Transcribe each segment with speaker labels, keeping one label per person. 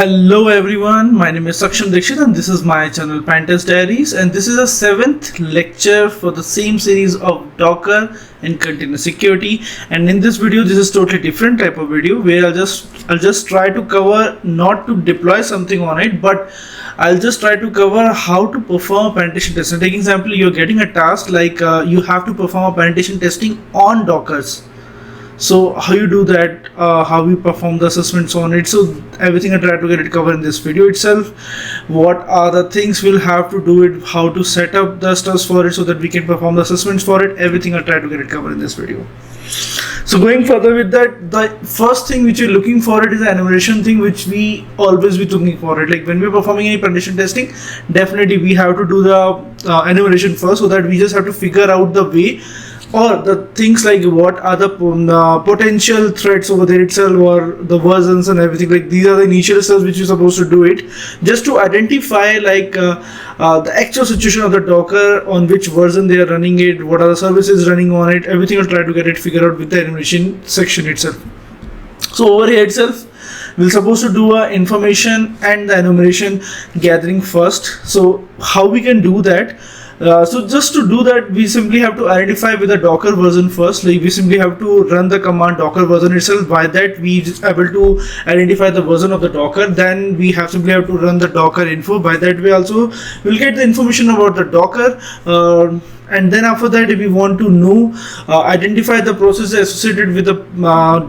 Speaker 1: Hello everyone, my name is Saksham Dixit and this is my channel Pentest Diaries, and this is the 7th lecture for the same series of Docker and container security. And in this video, this is totally different type of video where I'll just try to cover not to deploy something on it, but I'll just try to cover how to perform a penetration test. And taking example, you're getting a task like you have to perform a penetration testing on Dockers. So how you do that, how you perform the assessments on it, so everything I try to get it covered in this video itself. What are the things we'll have to do it, how to set up the stuff for it so that we can perform the assessments for it, everything I try to get it covered in this video. So going further with that, the first thing which you're looking for it is the enumeration thing, which we always be looking for it. Like when we're performing any penetration testing, definitely we have to do the enumeration first, so that we just have to figure out the way or the things like what are the potential threats over there itself, or the versions and everything. Like these are the initial steps which you're supposed to do it, just to identify like the actual situation of the Docker, on which version they are running it, what are the services running on it, everything. I'll try to get it figured out with the enumeration section itself. So over here itself, we're supposed to do a information and the enumeration gathering first. So how we can do that? So just to do that, we simply have to identify with the Docker version first. Like we simply have to run the command Docker version itself. By that, we able to identify the version of the Docker. Then we simply have to run the Docker info. By that way also, we'll get the information about the Docker. And then after that, if we want to know, identify the process associated with the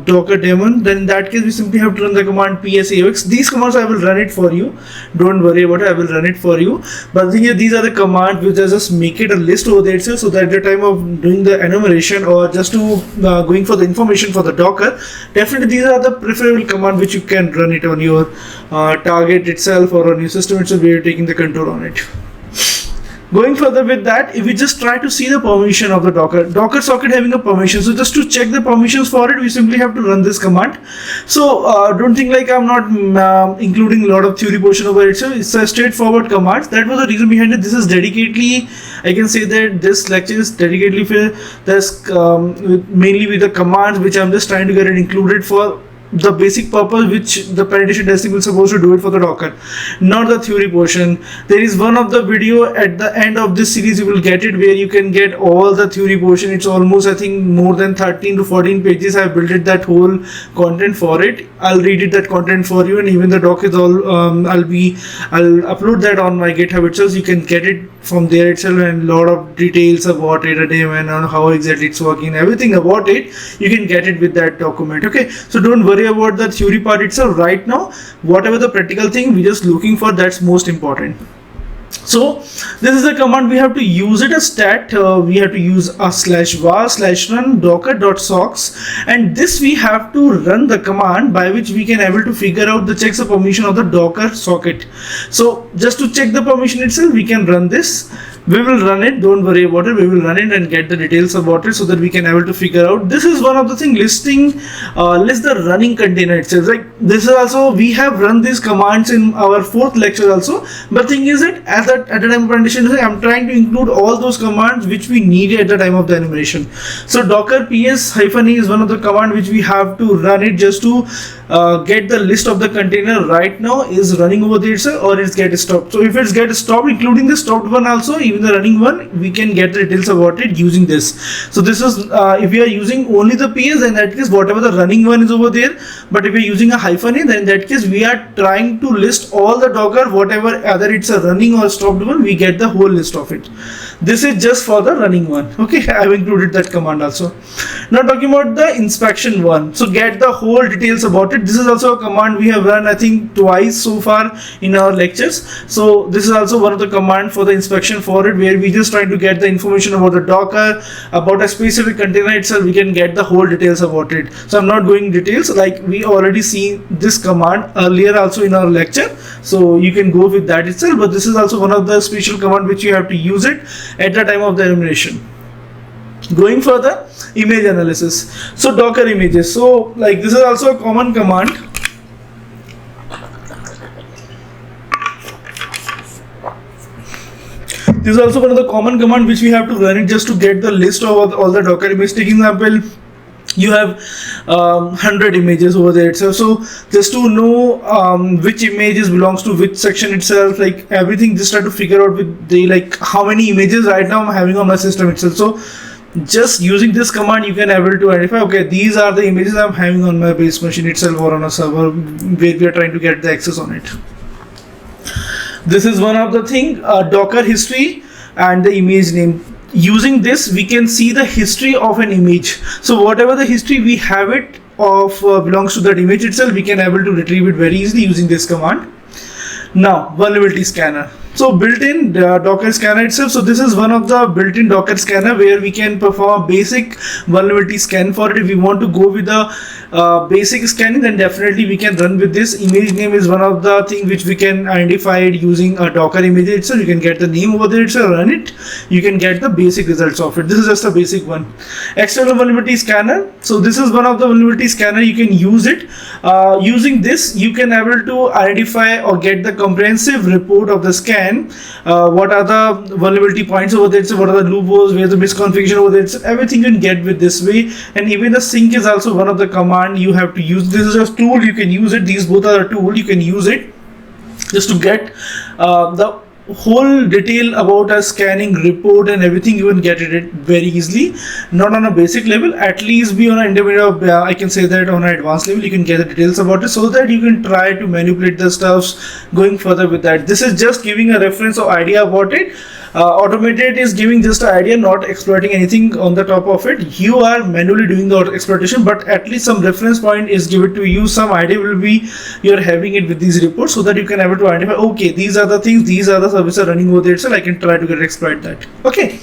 Speaker 1: Docker daemon, then in that case we simply have to run the command psaux. These commands I will run it for you, don't worry about it, I will run it for you. But the thing is, these are the commands which I just make it a list over there itself, so that at the time of doing the enumeration or just to going for the information for the Docker, definitely these are the preferable command which you can run it on your target itself or on your system itself where you're taking the control on it. Going further with that, if we just try to see the permission of the Docker socket having a permission, so just to check the permissions for it, we simply have to run this command. So don't think like I'm not including a lot of theory portion over it. So it's a straightforward command. That was the reason behind it. This is dedicatedly, I can say that this lecture is dedicatedly for this mainly with the commands which I'm just trying to get it included for the basic purpose which the penetration testing will supposed to do it for the Docker, not the theory portion. There is one of the video at the end of this series, you will get it, where you can get all the theory portion. It's almost, I think, more than 13 to 14 pages. I have built it, that whole content for it. I'll read it, that content for you, and even the doc is all I'll upload that on my GitHub itself. You can get it from there itself, and a lot of details about it, and on how exactly it's working, everything about it, you can get it with that document. Okay, so don't worry about the theory part itself right now. Whatever the practical thing we're just looking for, that's most important. So this is the command we have to use it as stat. We have to use a /var/run docker.socks, and this we have to run the command by which we can able to figure out the checks of permission of the Docker socket. So just to check the permission itself, we can run this. We will run it, don't worry about it. We will run it and get the details about it so that we can able to figure out. This is one of the thing, list the running container itself. Like this is also, we have run these commands in our 4th lecture also, but thing is that at the time of presentation, I'm trying to include all those commands which we need at the time of the enumeration. So docker ps-e is one of the command which we have to run it just to get the list of the container right now is running over there itself, or it's get stopped. So if it's get stopped, including the stopped one also, even the running one, we can get the details about it using this. So this is if we are using only the ps, then in that case whatever the running one is over there. But if we are using a -e, then in that case we are trying to list all the Docker, whatever, either it's a running or stopped one, we get the whole list of it. This is just for the running one. Okay, I have included that command also. Now talking about the inspection one, so get the whole details about it. This is also a command we have run, I think, twice so far in our lectures. So this is also one of the command for the inspection for it, where we just trying to get the information about the Docker, about a specific container itself. We can get the whole details about it. So I'm not going details, like we already seen this command earlier also in our lecture, so you can go with that itself. But this is also one of the special command which you have to use it at the time of the enumeration. Going further, image analysis. So Docker images, so like this is also a common command. This is also one of the common command which we have to run it just to get the list of all the Docker images. Taking example, you have 100 images over there itself. So just to know which images belongs to which section itself, like everything, just try to figure out with the like how many images right now I'm having on my system itself. So just using this command you can able to identify, okay, these are the images I'm having on my base machine itself or on a server where we are trying to get the access on it. This is one of the thing, Docker history and the image name. Using this we can see the history of an image. So whatever the history we have it of belongs to that image itself, we can able to retrieve it very easily using this command. Now vulnerability scanner. So built-in Docker scanner itself. So this is one of the built-in Docker scanner where we can perform a basic vulnerability scan for it. If we want to go with the basic scanning, then definitely we can run with this. Image name is one of the thing which we can identify it using a Docker image itself. You can get the name over there itself, run it. You can get the basic results of it. This is just a basic one. External vulnerability scanner. So this is one of the vulnerability scanner. You can use it. Using this, you can able to identify or get the comprehensive report of the scan. What are the vulnerability points over there, so what are the loopholes, where the misconfiguration over there, so everything you can get with this way. And even the sync is also one of the command you have to use. This is a tool, you can use it. These both are a tool, you can use it just to get the whole detail about a scanning report and everything. You can get it very easily, not on a basic level, at least be on an intermediate, I can say that on an advanced level you can get the details about it, so that you can try to manipulate the stuffs going further with that. This is just giving a reference or idea about it. Automated is giving just an idea, not exploiting anything on the top of it. You are manually doing the exploitation, but at least some reference point is given to you. Some idea will be you're having it with these reports, so that you can able to identify, okay, these are the things, these are the services running over there, so I can try to get exploit that. Okay.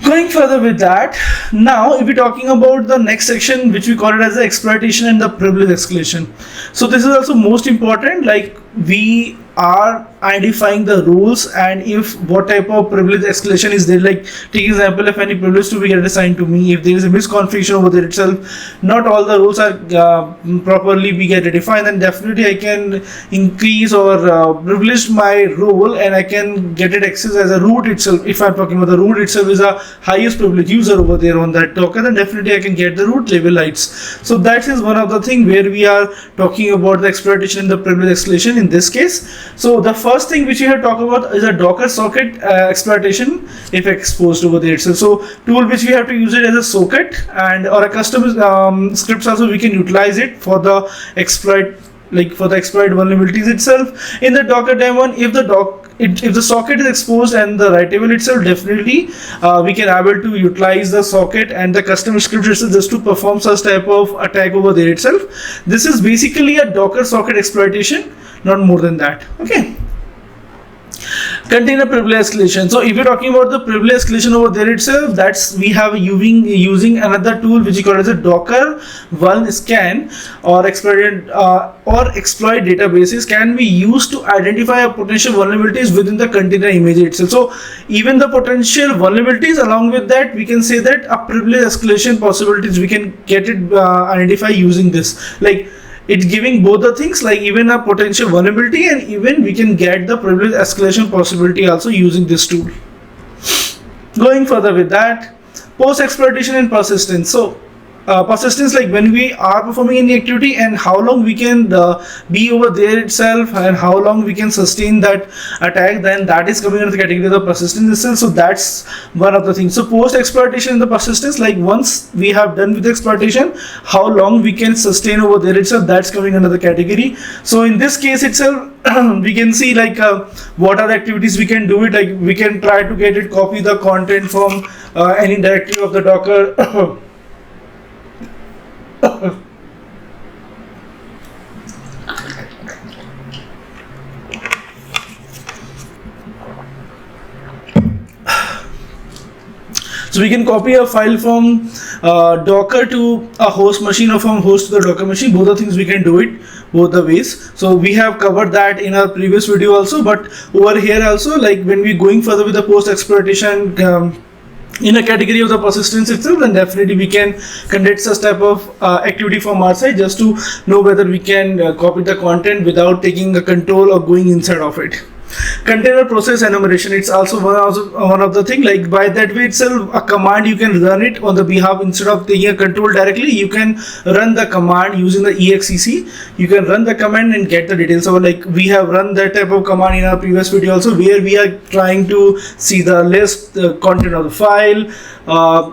Speaker 1: Going further with that, now if we're talking about the next section, which we call it as the exploitation and the privilege escalation. So this is also most important, like we are identifying the rules and if what type of privilege escalation is there. Like take example, if any privilege to be get assigned to me, if there is a misconfiguration over there itself, not all the rules are properly be get defined, then definitely I can increase or privilege my role and I can get it access as a root itself. If I'm talking about the root itself is a highest privilege user over there on that Docker, then definitely I can get the root level rights. So that is one of the thing where we are talking about the exploitation and the privilege escalation in this case. So the first thing which we have talked about is a Docker socket exploitation if exposed over there itself. So tool which we have to use it as a socket and or a custom scripts also we can utilize it for the exploit, like for the exploit vulnerabilities itself. In the Docker demo, if the socket is exposed and the writable itself, definitely we can able to utilize the socket and the custom script itself just to perform such type of attack over there itself. This is basically a Docker socket exploitation, not more than that. Okay. Container privilege escalation. So if you're talking about the privilege escalation over there itself, that's we have using another tool which is called as a Docker vuln scan or exploit databases can be used to identify a potential vulnerabilities within the container image itself. So even the potential vulnerabilities, along with that we can say that a privilege escalation possibilities we can get it identify using this. Like it's giving both the things, like even a potential vulnerability and even we can get the privilege escalation possibility also using this tool. Going further with that, post exploitation and persistence. So persistence, like when we are performing any activity and how long we can be over there itself and how long we can sustain that attack, then that is coming under the category of the persistence itself. So that's one of the things. So post exploitation and the persistence, like once we have done with the exploitation, how long we can sustain over there itself, that's coming under the category. So in this case itself we can see like what are the activities we can do it, like we can try to get it, copy the content from any directory of the Docker. So we can copy a file from Docker to a host machine or from host to the Docker machine. Both the things we can do it both the ways. So we have covered that in our previous video also, but over here also, like when we going further with the post exploitation in a category of the persistence itself, then definitely we can conduct such type of activity from our side just to know whether we can copy the content without taking a control or going inside of it. Container process enumeration, it's also one of the thing. Like by that way itself, a command you can run it on the behalf, instead of taking a control directly, you can run the command using the exec. You can run the command and get the details. So like we have run that type of command in our previous video also, where we are trying to see the list, the content of the file,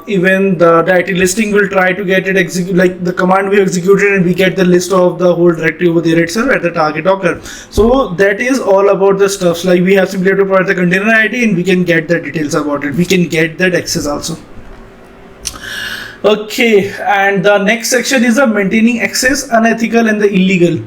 Speaker 1: even the directory listing. Will try to get it execute, like the command we executed, and we get the list of the whole directory over there itself at the target Docker. So that is all about the stuff. Like we have simply to provide the container ID, and we can get the details about it. We can get that access also. Okay, and the next section is the maintaining access, unethical and the illegal.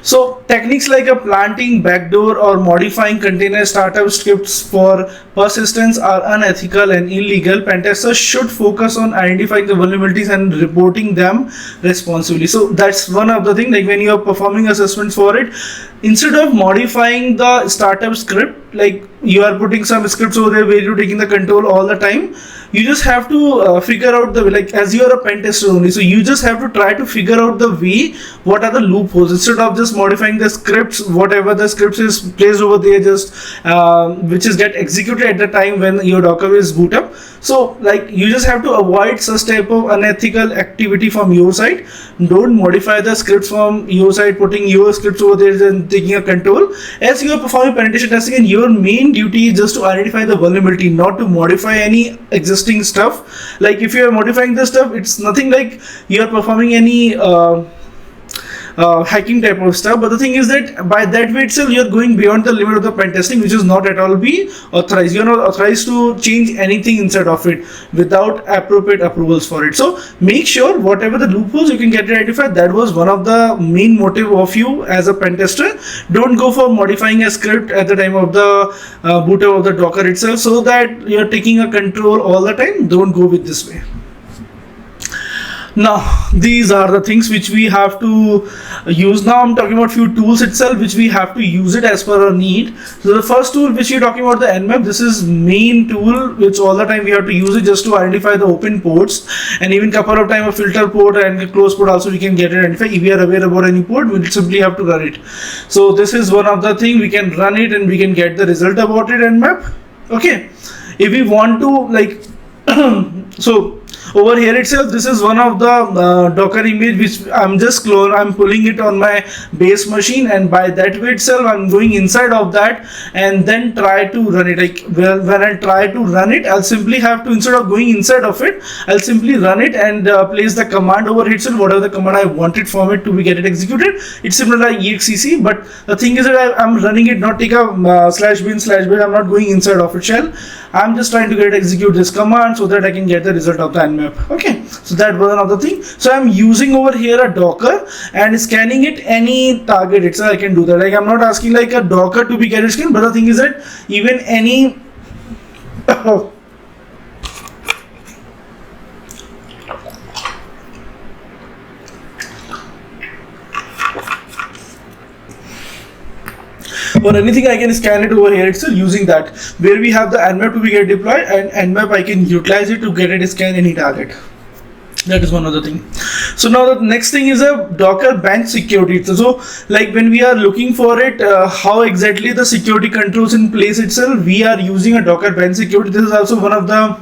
Speaker 1: So techniques like a planting, backdoor, or modifying container startup scripts for persistence are unethical and illegal. Pentesters should focus on identifying the vulnerabilities and reporting them responsibly. So that's one of the things, like when you are performing assessments for it, instead of modifying the startup script, like you are putting some scripts over there where you're taking the control all the time, you just have to figure out the, like as you are a pen tester only, so you just have to try to figure out the way, what are the loopholes, instead of just modifying the scripts, whatever the scripts is placed over there, just which is get executed at the time when your Docker is boot up. So like you just have to avoid such type of unethical activity from your side. Don't modify the scripts from your side, putting your scripts over there and taking a control. As you are performing penetration testing, and your main duty is just to identify the vulnerability, not to modify any existing stuff. Like if you are modifying the stuff, it's nothing like you are performing any hacking type of stuff. But the thing is that by that way itself, you are going beyond the limit of the pen testing, which is not at all be authorized. You are not authorized to change anything inside of it without appropriate approvals for it. So make sure whatever the loopholes you can get identified. That was one of the main motive of you as a pen tester. Don't go for modifying a script at the time of the boot up of the Docker itself, so that you are taking a control all the time. Don't go with this way. Now these are the things which we have to use. Now I'm talking about few tools itself which we have to use it as per our need. So the first tool which we're talking about, the nmap, this is main tool which all the time we have to use it just to identify the open ports, and even couple of time a filter port and a close port also we can get it identified. If we are aware about any port, we simply have to run it. So this is one of the thing, we can run it and we can get the result about it, nmap. Okay, if we want to like so over here itself, this is one of the Docker image which I'm just I'm pulling it on my base machine, and by that way itself I'm going inside of that and then try to run it. Like when I try to run it, I'll simply have to, instead of going inside of it, I'll simply run it and place the command over here itself, whatever the command I wanted from it to be get it executed. It's similar like exec, but the thing is that I'm running it, not take a /bin/bin. I'm not going inside of it shell. I'm just trying to get execute this command so that I can get the result of the nmap. Okay, so that was another thing. So I'm using over here a Docker and scanning it any target itself. I can do that. Like I'm not asking like a Docker to be get it scanned, but the thing is that even any or anything, I can scan it over here itself using that, where we have the nmap to be get deployed, and nmap I can utilize it to get it scan any target. That is one other thing. So now the next thing is a Docker bench security. So like when we are looking for it, how exactly the security controls in place itself, we are using a Docker bench security. This is also one of the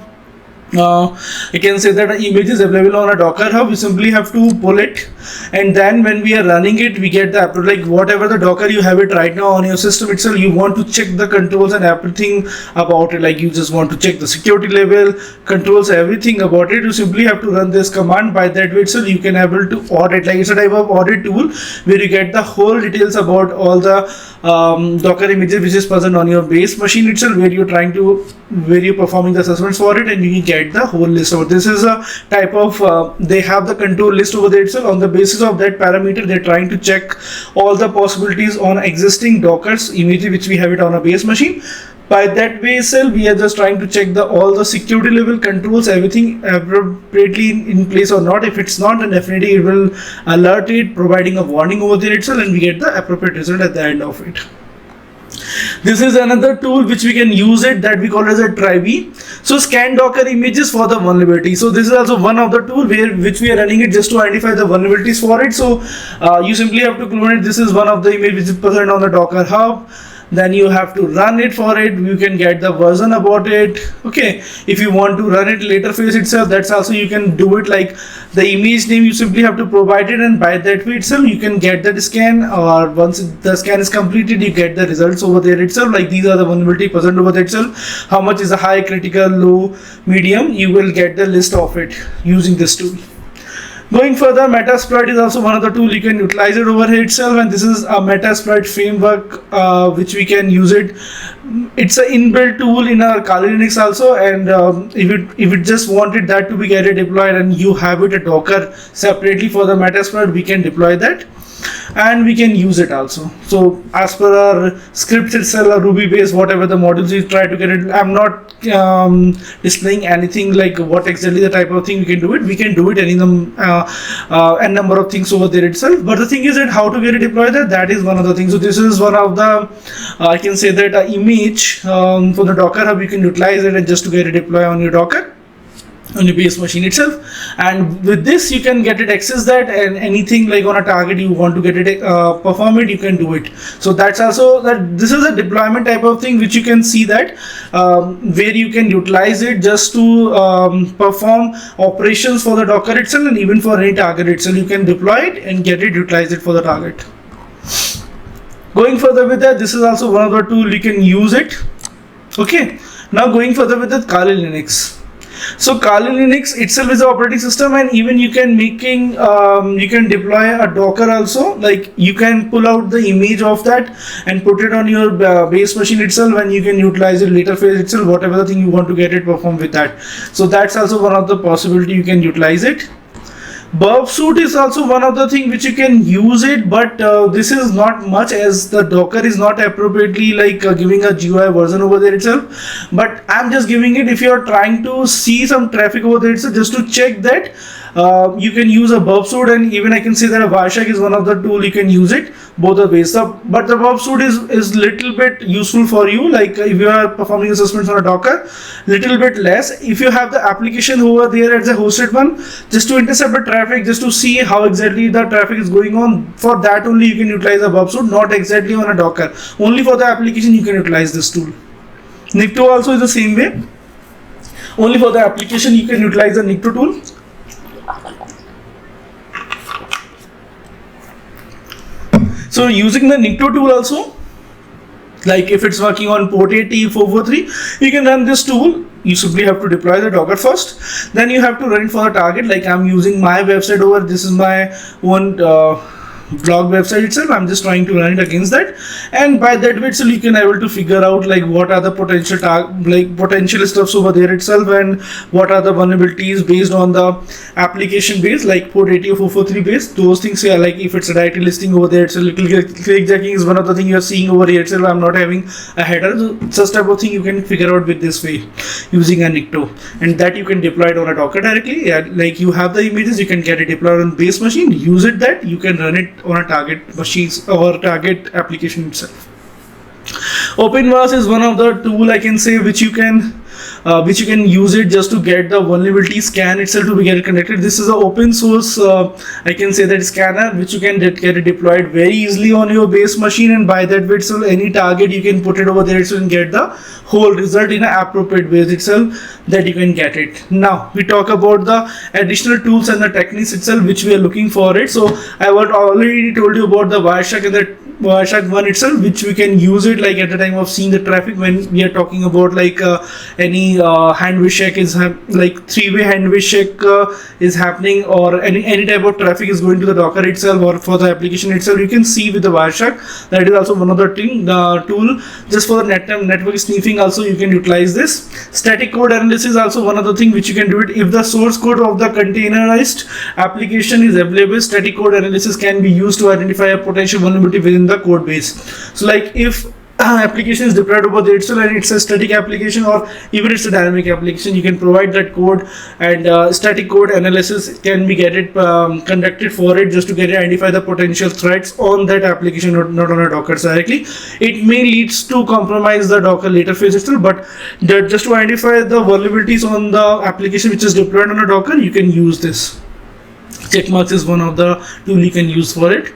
Speaker 1: I can say that an image is available on a Docker hub. We simply have to pull it, and then when we are running it, we get the like whatever the Docker you have it right now on your system itself, you want to check the controls and everything about it. Like you just want to check the security level, controls, everything about it. You simply have to run this command. By that way itself, you can able to audit. Like it's a type of audit tool where you get the whole details about all the Docker images which is present on your base machine itself, where you're performing the assessments for it, and you can get the whole list. So this is a type of they have the control list over there itself. On the basis of that parameter, they're trying to check all the possibilities on existing Docker's image which we have it on a base machine. By that way itself, we are just trying to check all the security level controls, everything appropriately in place or not. If it's not, then definitely it will alert it, providing a warning over there itself, and we get the appropriate result at the end of it. This is another tool which we can use it, that we call as a Tribe. So scan Docker images for the vulnerability. So this is also one of the tool which we are running it just to identify the vulnerabilities for it. So you simply have to clone it. This is one of the image which is present on the Docker hub. then you have to run it for it. You can get the version about it. Okay, if you want to run it later phase itself, that's also you can do it. Like the image name, you simply have to provide it, and by that way itself you can get that scan, or once the scan is completed you get the results over there itself. Like these are the vulnerability present over there itself, how much is a high, critical, low, medium. You will get the list of it using this tool. Going further, Metasploit is also one of the tools you can utilize it over here itself, and this is a Metasploit framework which we can use it. It's an inbuilt tool in our Kali Linux also, and if it just wanted that to be get deployed and you have it a Docker separately for the Metasploit, we can deploy that and we can use it also. So as per our scripts itself, or Ruby based, whatever the modules you try to get it, I'm not displaying anything like what exactly the type of thing we can do it. We can do it any n number of things over there itself, but the thing is that how to get it deployed, that is one of the things. So this is one of the I can say that image for the Docker Hub. You can utilize it and just to get it deploy on your Docker, on your base machine itself, and with this you can get it access that, and anything like on a target you want to get it perform it, you can do it. So that's also that this is a deployment type of thing which you can see that where you can utilize it just to perform operations for the Docker itself, and even for any target itself you can deploy it and get it, utilize it for the target. Going further with that, this is also one of the tool you can use it. Okay, now going further with the Kali Linux. So Kali Linux itself is an operating system, and even you can you can deploy a Docker also. Like you can pull out the image of that and put it on your base machine itself, and you can utilize it later phase itself, whatever the thing you want to get it perform with that. So that's also one of the possibility you can utilize it. Burp suite is also one of the thing which you can use it, but this is not much, as the Docker is not appropriately like giving a GUI version over there itself. But I'm just giving it if you are trying to see some traffic over there itself, just to check that you can use a burp suite, and even I can say that a Wireshark is one of the tool you can use it both the ways. But the burp suite is little bit useful for you, like if you are performing assessments on a Docker, little bit less. If you have the application over there as a hosted one, just to intercept the traffic, just to see how exactly the traffic is going on, for that only you can utilize a burp suite, not exactly on a Docker. Only for the application you can utilize this tool. Nikto also is the same way. Only for the application you can utilize the Nikto tool. So using the Nikto tool also, like if it's working on port 80,443, you can run this tool. You simply have to deploy the Docker first, then you have to run it for the target. Like I'm using my website over, this is my own blog website itself. I'm just trying to run it against that, and by that way itself you can able to figure out like what are the potential potential stuffs over there itself, and what are the vulnerabilities based on the application base, like port 80,443 base. Those things, yeah, like if it's a directory listing over there, it's a little click jacking is one of the thing you are seeing over here itself. I'm not having a header, so such type of thing you can figure out with this way using a Nikto, and that you can deploy it on a Docker directly. Yeah, like you have the images, you can get it deployed on base machine, use it, that you can run it on a target machines or target application itself. OpenVAS is one of the tool I can say which you can use it just to get the vulnerability scan itself to be get conducted. This is an open source I can say that scanner which you can get it deployed very easily on your base machine, and by that way itself any target you can put it over there itself and get the whole result in an appropriate way itself that you can get it. Now we talk about the additional tools and the techniques itself which we are looking for it. So I have already told you about the Wireshark and the Wireshark 1 itself, which we can use it like at the time of seeing the traffic when we are talking about like any hand check is like three-way hand check is happening, or any type of traffic is going to the Docker itself or for the application itself. You can see with the Wireshark. That is also one of the tool. Just for the network sniffing also you can utilize this. Static code analysis is also one of the thing which you can do it. If the source code of the containerized application is available, static code analysis can be used to identify a potential vulnerability within the code base. So like if application is deployed over there itself and it's a static application, or even it's a dynamic application, you can provide that code, and static code analysis can be conducted for it just to identify the potential threats on that application, not on a Docker directly. It may leads to compromise the Docker later phase itself, but just to identify the vulnerabilities on the application which is deployed on a Docker, you can use this. Checkmarks is one of the tool you can use for it.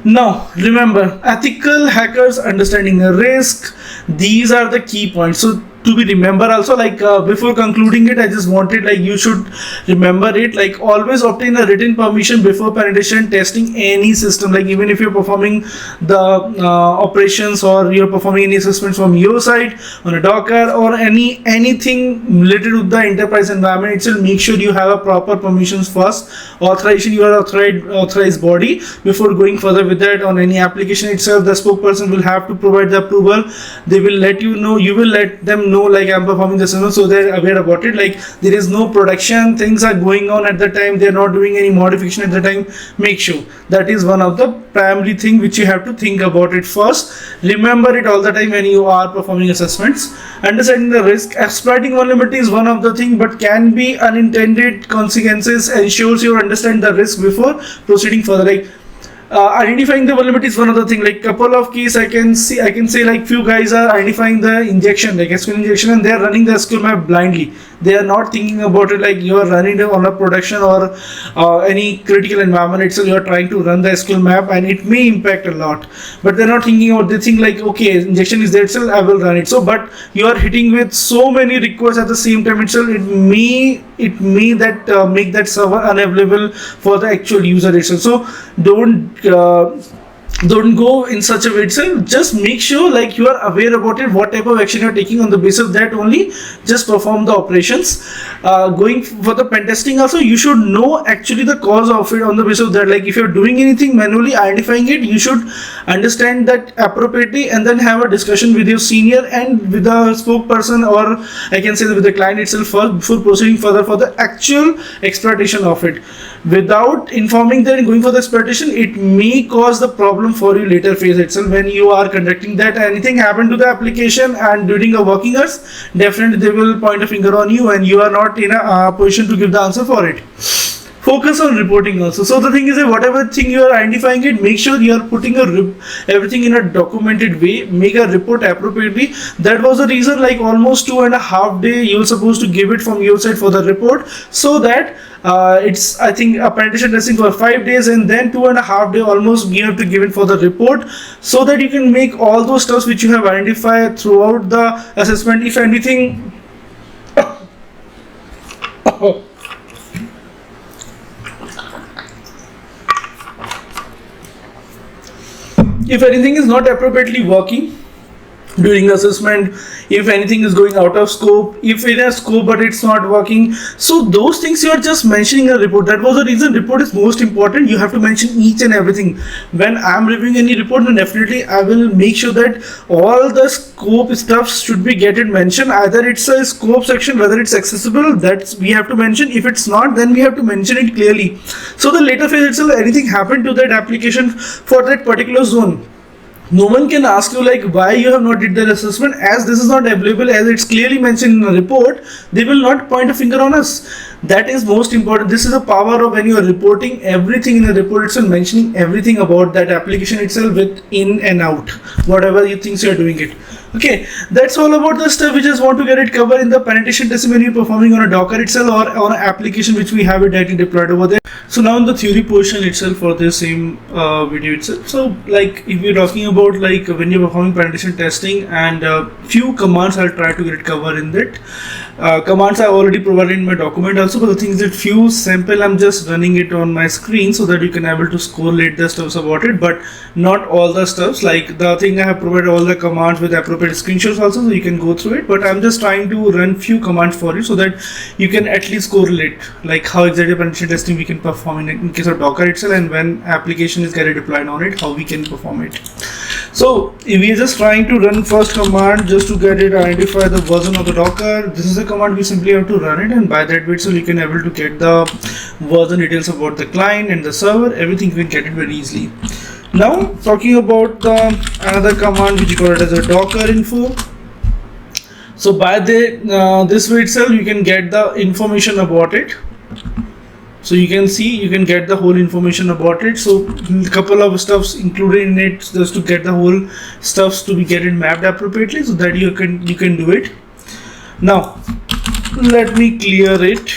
Speaker 1: Now, remember, ethical hackers understanding the risk. These are the key points. So to be remember also, like before concluding it, I just wanted like you should remember it. Like always obtain a written permission before penetration testing any system. Like even if you're performing the operations or you're performing any assessments from your side on a Docker or anything related to the enterprise environment itself, make sure you have a proper permissions first, authorization, you are authorized body before going further with that. On any application itself, the spokesperson will have to provide the approval. They will let you know, you will let them know like I'm performing the system, so they're aware about it. Like there is no production things are going on at the time, they're not doing any modification at the time. Make sure that is one of the primary thing which you have to think about it first. Remember it all the time when you are performing assessments. Understanding the risk, exploiting vulnerability is one of the thing, but can be unintended consequences. Ensures you understand the risk before proceeding further. Like identifying the vulnerability is one other thing. Like couple of keys I can say like few guys are identifying the injection, like SQL injection, and they are running the SQL map blindly. They are not thinking about it like you are running it on a production or any critical environment itself. You are trying to run the SQL map and it may impact a lot, but they're not thinking about. They think like, okay, injection is there itself, I will run it. So but you are hitting with so many requests at the same time itself, it may that make that server unavailable for the actual user itself. So don't go in such a way itself. Just make sure like you are aware about it, what type of action you are taking. On the basis of that only just perform the operations. Going for the pen testing also, you should know actually the cause of it. On the basis of that, like if you're doing anything manually identifying it, you should understand that appropriately and then have a discussion with your senior and with the spokesperson, or I can say with the client itself first before proceeding further for the actual exploitation of it. Without informing them and going for the exploitation, it may cause the problem for you later phase itself when you are conducting that. Anything happen to the application and during a working hours, definitely they will point a finger on you and you are not in a position to give the answer for it. Focus on reporting also. So the thing is that whatever thing you are identifying it, make sure you are putting everything in a documented way. Make a report appropriately. That was the reason like almost 2.5 days you were supposed to give it from your side for the report, so that it's I think a penetration testing for 5 days and then 2.5 days almost you have to give it for the report, so that you can make all those stuff which you have identified throughout the assessment. If anything if anything is not appropriately working during the assessment, if anything is going out of scope, if it has scope but it's not working, so those things you are just mentioning in a report. That was the reason report is most important. You have to mention each and everything. When I'm reviewing any report, then definitely I will make sure that all the scope stuff should be mentioned. Either it's a scope section, whether it's accessible, that we have to mention. If it's not, then we have to mention it clearly, so the later phase itself anything happened to that application for that particular zone, no one can ask you like why you have not did that assessment. As this is not available, as it's clearly mentioned in the report, they will not point a finger on us. That is most important. This is the power of when you are reporting everything in the report itself, mentioning everything about that application itself with in and out, whatever you think you are doing it. Okay, that's all about the stuff we just want to get it covered in the penetration testing when you're performing on a Docker itself or on an application which we have it directly deployed over there. So now in the theory portion itself for this same video itself. So like if you're talking about like when you're performing penetration testing, and few commands I'll try to get it covered in that. Commands I already provided in my document also, but the thing is that few sample I'm just running it on my screen so that you can able to correlate the stuffs about it, but not all the stuffs. Like the thing I have provided all the commands with appropriate screenshots also, so you can go through it, but I'm just trying to run few commands for you so that you can at least correlate like how exactly penetration testing we can perform in case of Docker itself, and when application is getting deployed on it, how we can perform it. So we are just trying to run first command just to get it identify the version of the Docker. This is the command we simply have to run it, and by that way so you can able to get the version details about the client and the server, everything you can get it very easily. Now talking about another command which you call it as a Docker info. So by this way itself you can get the information about it. So you can see, you can get the whole information about it. So a couple of stuffs included in it just to get the whole stuffs to be get it mapped appropriately, so that you can do it. Now let me clear it,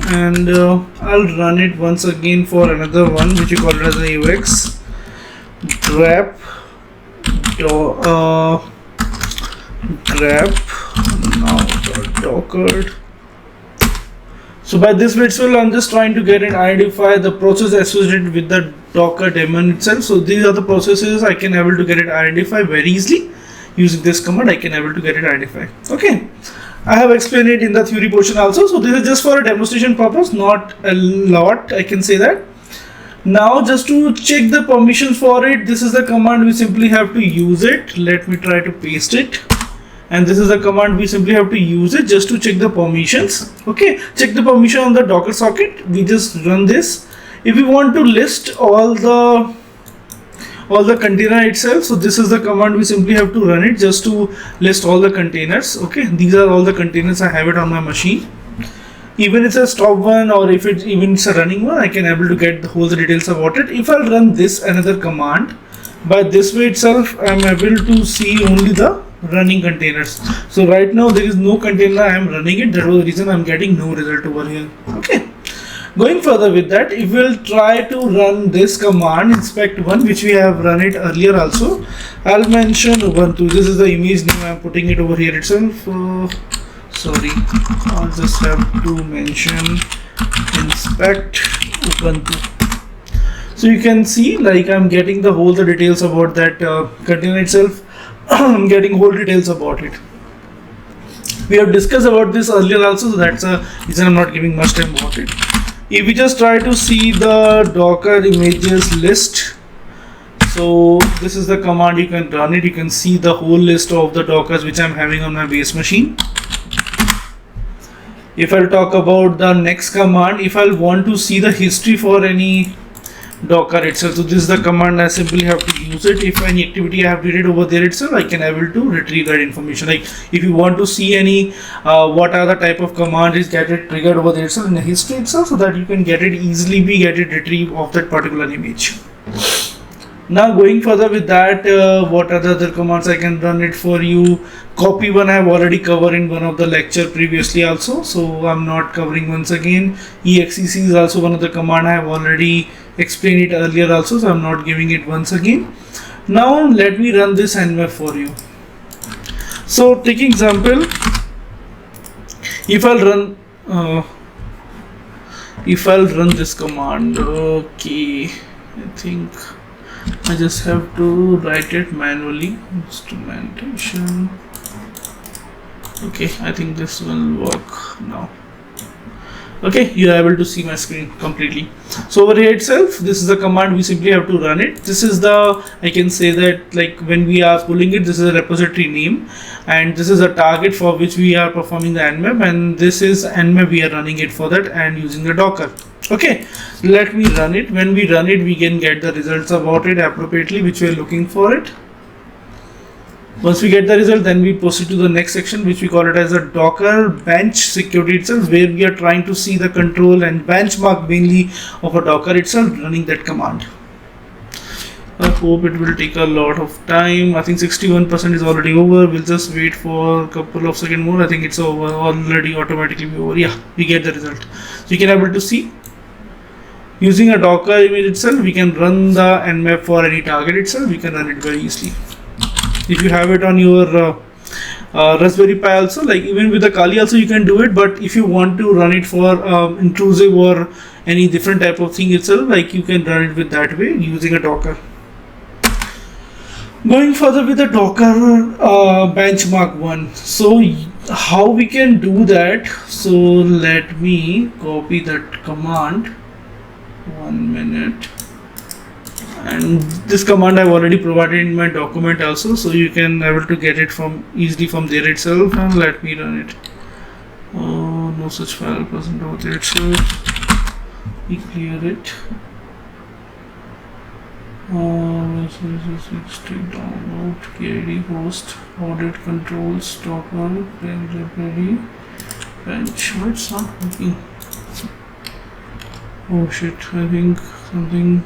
Speaker 1: and I'll run it once again for another one which you call it as a UX grep grep now docker. So by this virtual, I'm just trying to get and identify the process associated with the Docker daemon itself. So these are the processes I can able to get it identified very easily. Using this command, I can able to get it identified. Okay. I have explained it in the theory portion also. So this is just for a demonstration purpose, not a lot. I can say that. Now just to check the permissions for it, this is the command, we simply have to use it. Let me try to paste it. And this is a command, we simply have to use it just to check the permissions. Okay, check the permission on the Docker socket. We just run this. If we want to list all the container itself, so this is the command, we simply have to run it just to list all the containers. Okay, these are all the containers I have it on my machine. Even it's a stop one, or if it's even it's a running one, I can able to get the whole details about it. If I'll run this another command, by this way itself, I'm able to see only the running containers. So right now there is no container I am running it. That was the reason I'm getting no result over here. Okay. Going further with that, if we'll try to run this command inspect one, which we have run it earlier also, I'll mention Ubuntu. This is the image name I'm putting it over here itself. Sorry, I'll just have to mention inspect Ubuntu. So you can see like I'm getting the whole the details about that container itself. I'm getting whole details about it. We have discussed about this earlier also, so that's a reason I'm not giving much time about it. If we just try to see the Docker images list, so this is the command, you can run it. You can see the whole list of the Dockers which I'm having on my base machine. If I'll talk about the next command, if I'll want to see the history for any Docker itself, so this is the command, I simply have to use it. If any activity I have did it over there itself, I can able to retrieve that information. Like if you want to see any what are the type of command is get it triggered over there itself in the history itself, so that you can get it easily get it retrieve of that particular image. Now going further with that, what are the other commands I can run it for you? Copy one I have already covered in one of the lecture previously also, so I'm not covering once again. Exec is also one of the command I have already explained it earlier also, so I'm not giving it once again. Now let me run this nmap for you. So taking example, if I'll run this command, okay, I think I just have to write it manually. Instrumentation. Okay, I think this will work now. Okay, you are able to see my screen completely. So over here itself, this is the command, we simply have to run it. This is the, I can say that like when we are pulling it, this is a repository name, and this is a target for which we are performing the nmap, and this is nmap we are running it for that and using the Docker. Okay, let me run it. When we run it, we can get the results about it appropriately which we are looking for it. Once we get the result, then we proceed to the next section, which we call it as a Docker bench security itself, where we are trying to see the control and benchmark mainly of a Docker itself running that command. I hope it will take a lot of time. I think 61% is already over. We'll just wait for a couple of seconds more. I think it's over already, automatically over. Yeah, we get the result. So you can able to see using a Docker image itself, we can run the nmap for any target itself. We can run it very easily. If you have it on your Raspberry Pi also, like even with the Kali also you can do it, but if you want to run it for intrusive or any different type of thing itself, like you can run it with that way using a Docker. Going further with the Docker benchmark one, so how we can do that? So let me copy that command. 1 minute. And this command I've already provided in my document also, so you can able to get it from easily from there itself. And let me run it. Oh, no such file present over there itself. We clear it. 60 download KID host audit controls Docker library bench. Why it's not working? Oh shit! I think something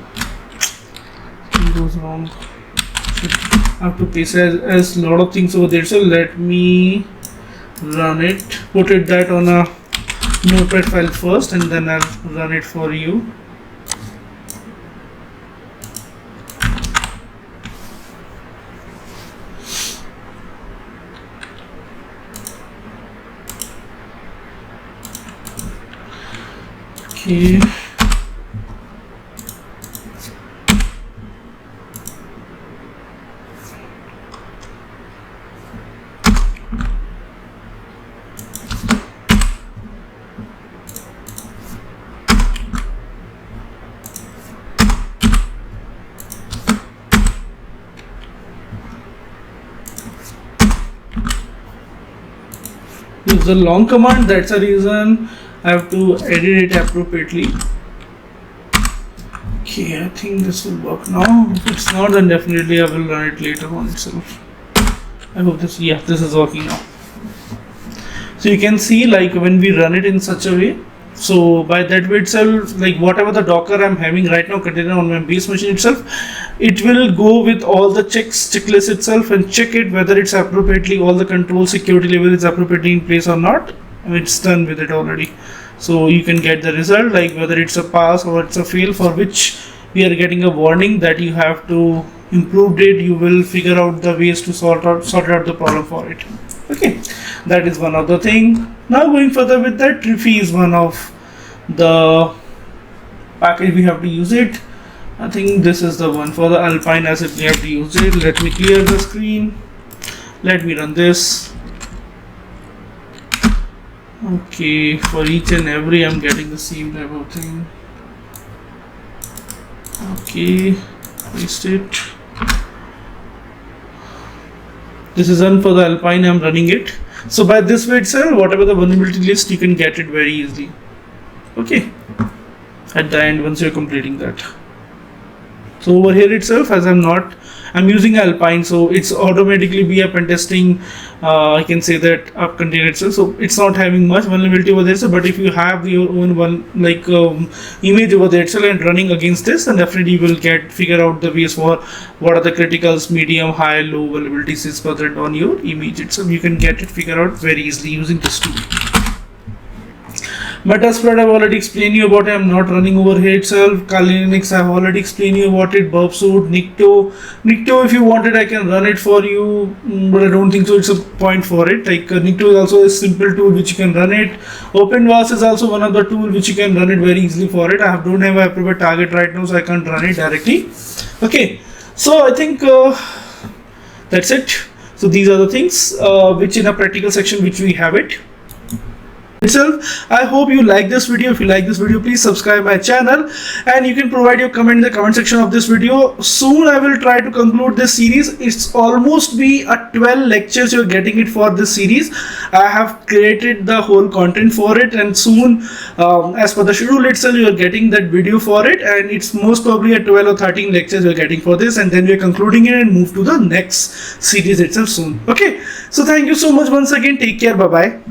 Speaker 1: goes wrong. I have to paste as lot of things over there, so let me run it, put it that on a notepad file first, and then I'll run it for you. Okay. Use a long command, that's the reason I have to edit it appropriately. Okay, I think this will work now. If it's not, then definitely I will run it later on itself. I hope this, yeah, this is working now. So you can see, like, when we run it in such a way, so by that way itself, like whatever the Docker I'm having right now container on my base machine itself, it will go with all the checklist itself and check it whether it's appropriately, all the control security level is appropriately in place or not. And it's done with it already. So you can get the result, like whether it's a pass or it's a fail, for which we are getting a warning that you have to improve it. You will figure out the ways to sort out the problem for it. Okay, that is one other thing. Now going further with that, Triffy is one of the package we have to use it. I think this is the one for the Alpine asset we have to use it. Let me clear the screen. Let me run this. Okay, for each and every I'm getting the same type of thing. Okay, paste it. This is done for the Alpine, I'm running it. So by this way itself, whatever the vulnerability list, you can get it very easily. Okay, at the end once you're completing that. So over here itself, as I'm using Alpine, so it's automatically be a Pentesting, I can say that up container itself, so it's not having much vulnerability over there. So, but if you have your own one image over there itself and running against this, then definitely you will figure out the ways for what are the criticals, medium, high, low vulnerabilities is present on your image itself. You can get it figured out very easily using this tool. Metasploit I've already explained you about it. I'm not running over here itself. Kali Linux I've already explained you about it. Burpsuit, Nikto if you want it I can run it for you, but I don't think so it's a point for it. Like Nikto is also a simple tool which you can run it. OpenVAS is also one of the tool which you can run it very easily for it. Don't have a appropriate target right now, so I can't run it directly. Okay, so I think that's it. So these are the things which in a practical section which we have it itself. I hope you like this video. If you like this video, please subscribe my channel, and you can provide your comment in the comment section of this video. Soon I will try to conclude this series. It's almost be a 12 lectures you're getting it for this series. I have created the whole content for it, and soon as per the schedule itself you're getting that video for it, and it's most probably a 12 or 13 lectures you're getting for this, and then we're concluding it and move to the next series itself soon. Okay, so thank you so much once again. Take care. Bye bye.